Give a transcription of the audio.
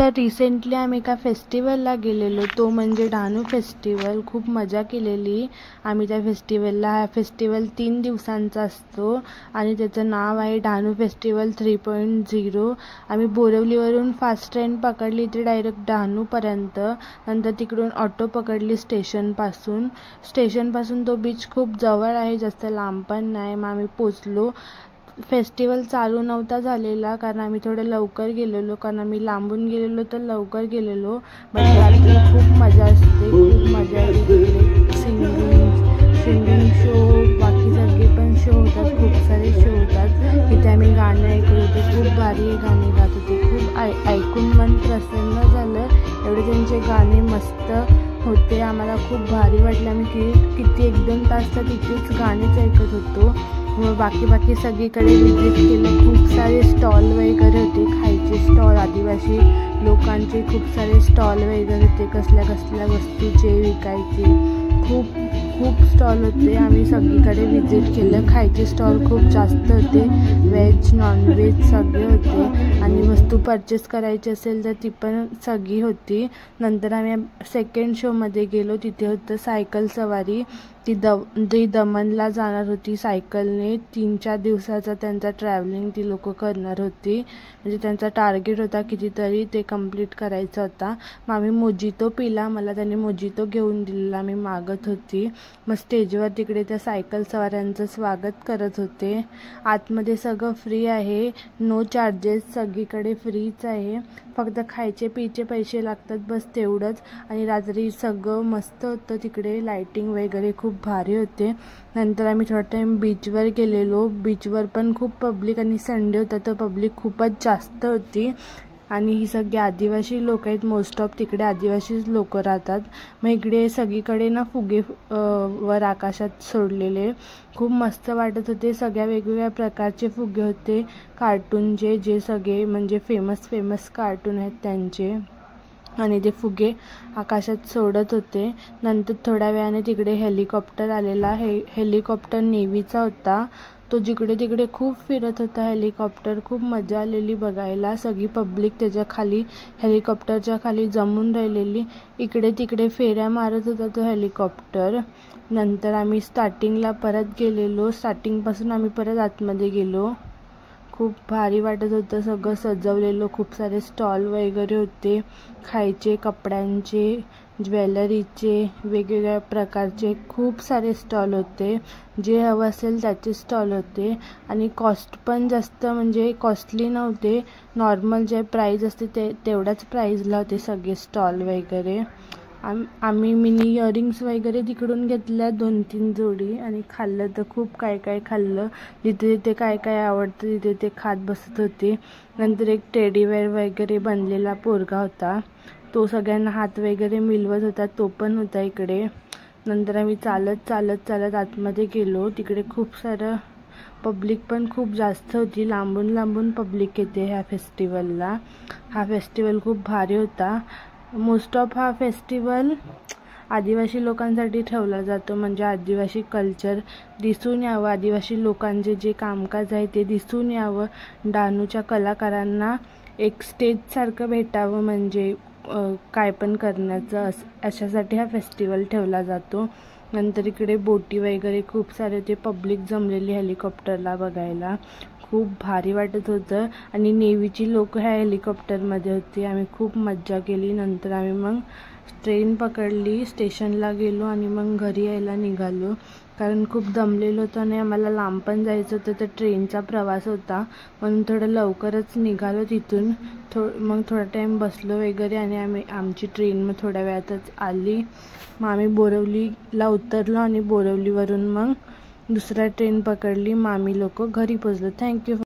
आता रिसेंटली आम्ही एका फेस्टिवलला गेलेलो, तो म्हणजे डहाणू फेस्टिवल. खूप मजा केलेली आम्ही त्या फेस्टिवलला. हा फेस्टिवल 3 दिवसांचा असतो आणि त्याचं नाव आहे डहाणू फेस्टिवल 3.0. आम्ही बोरिवलीवरून फास्ट ट्रेन पकडली ते डायरेक्ट डहाणूपर्यंत. नंतर तिकडून ऑटो पकडली स्टेशनपासून तो बीच खूप जवळ आहे, जास्त लांब पण नाही. मग आम्ही पोचलो. फेस्टिवल चालू नव्हता झालेला कारण आम्ही थोडं लवकर गेलेलो, कारण आम्ही लांबून गेलेलो तर लवकर गेलेलो. बट रात्री खूप मजा असते, खूप मजा आली तिकडे. सिंगिंग शो, बाकी सगळे पण शो होतात, खूप सारे शो होतात. तिथे आम्ही गाणं ऐकत होते, खूप भारी गाणे गात होते. खूप ऐकून मन प्रसन्न झालं, एवढे त्यांचे गाणे मस्त होते. आम्हाला खूप भारी वाटले. आम्ही किती 1-2 तास तर तिथेच गाणेच ऐकत होतो. मग बाकी सगळीकडे विजिट केलं. खूप सारे स्टॉल वगैरे होते, खायचे स्टॉल, आदिवासी लोकांचे खूप सारे स्टॉल वगैरे होते, कसल्या वस्तूचे विकायचे. खूप स्टॉल होते. आम्ही सगळीकडे विजिट केलं. खायचे स्टॉल खूप जास्त होते, व्हेज नॉनव्हेज सगळे होते. आणि वस्तू परचेस करायची असेल तर ती पण सगळी होती. नंतर आम्ही सेकंड शोमध्ये गेलो. तिथे होतं सायकल सवारी. ती दमनला जाणार होती सायकलने. 3-4 दिवसाचा त्यांचा ट्रॅव्हलिंग ती लोक करणार होती. म्हणजे त्यांचा टार्गेट होता कितीतरी ते कंप्लीट करायचा होता. मग आम्ही मोजितो पिला. मला त्याने मोजितो घेऊन दिलेला, मी मागत होती. मग स्टेजवर तिकडे त्या सायकल सवाऱ्यांचं स्वागत करत होते. आतमध्ये सगळं फ्री आहे, नो चार्जेस, सगळीकडे फ्रीच आहे. फक्त खायचे पियचे पैसे लागतात, बस तेवढंच. आणि रात्री सगळं मस्त होतं तिकडे, लाईटिंग वगैरे खूप भारी होते. नंतर आम्ही थोडा टाईम बीचवर गेलेलो. बीचवर पण खूप पब्लिक, आणि संडे होता तर पब्लिक खूपच जास्त होती. आणि ही सगळी आदिवासी लोक आहेत, मोस्ट ऑफ तिकडे आदिवासीच लोक राहतात. मग इकडे सगळीकडे ना फुगे वर आकाशात सोडलेले खूप मस्त वाटत होते. सगळ्या वेगवेगळ्या प्रकारचे फुगे होते, कार्टूनचे, जे सगळे म्हणजे फेमस कार्टून आहेत त्यांचे. आणि ते फुगे आकाशात सोडत होते. नंतर थोड्या वेळाने तिकडे हेलिकॉप्टर आलेला. हेलिकॉप्टर नेव्हीचा होता. तो जिकडे तिकडे खूप फिरत होता हेलिकॉप्टर. खूप मजा आलेली बघायला. सगळी पब्लिक त्याच्या खाली, हेलिकॉप्टरच्या खाली जमून राहिलेली. इकडे तिकडे फेऱ्या मारत होता तो हेलिकॉप्टर. नंतर आम्ही स्टार्टिंगला परत गेलेलो. स्टार्टिंगपासून आम्ही परत आतमध्ये गेलो. खूप भारी वाटत होतं, सगळं सजवलेलं. खूप सारे स्टॉल वगैरे होते, खायचे, कपड्यांचे, ज्वेलरीचे, वेगवेगळ्या प्रकारचे खूप सारे स्टॉल होते. जे हवं असेल त्याचे स्टॉल होते. आणि कॉस्ट पण जास्त म्हणजे कॉस्टली नव्हते, नॉर्मल जे प्राईज असते तेवढ्याच प्राईजला होते सगळे स्टॉल वगैरे. आम्ही मिनी इयरिंग्स वगैरे तिकडून घेतल्या 2-3 जोडी. आणि खाल्लं तर खूप काय खाल्लं. जिथे काय आवडतं तिथे ते खात बसत होते. नंतर एक टेडीवेअर वगैरे बनलेला पोरगा होता, तो सगळ्यांना हात वगैरे मिळवत होता, तो पण होता इकडे. नंतर आम्ही चालत आतमध्ये गेलो. तिकडे खूप सारं पब्लिक पण खूप जास्त होती, लांबून पब्लिक येते ह्या फेस्टिवलला. हा फेस्टिवल खूप भारी होता. मोस्ट ऑफ हा फेस्टिवल आदिवासी लोकांसाठी ठेवला जातो, म्हणजे आदिवासी कल्चर दिसून यावं, आदिवासी लोकांचे जे कामकाज आहे ते दिसून यावं, डहाणूच्या कलाकारांना एक स्टेजसारखं भेटावं, म्हणजे काय पण करण्याचं, अशासाठी हा फेस्टिवल ठेवला जातो. नंतर इकडे बोटी वगैरे खूप सारे ते पब्लिक जमलेली हेलिकॉप्टरला बघायला. खूप भारी वाटत होतं. आणि नेव्हीची लोक ह्या हेलिकॉप्टरमध्ये होती. आम्ही खूप मज्जा केली. नंतर आम्ही मग ट्रेन पकडली, स्टेशनला गेलो आणि मग घरी यायला निघालो, कारण खूप दमलेलो होतो आणि आम्हाला लांब पण जायचं होतं, तर ट्रेनचा प्रवास होता म्हणून थोडं लवकरच निघालो तिथून. मग थोडा टाईम बसलो वगैरे आणि आमची ट्रेन मग थोड्या वेळातच आली. मग आम्ही बोरिवलीला उतरलो आणि बोरिवलीवरून मग दुसरा ट्रेन पकडली. मग आम्ही लोक घरी पोचलो. थँक्यू.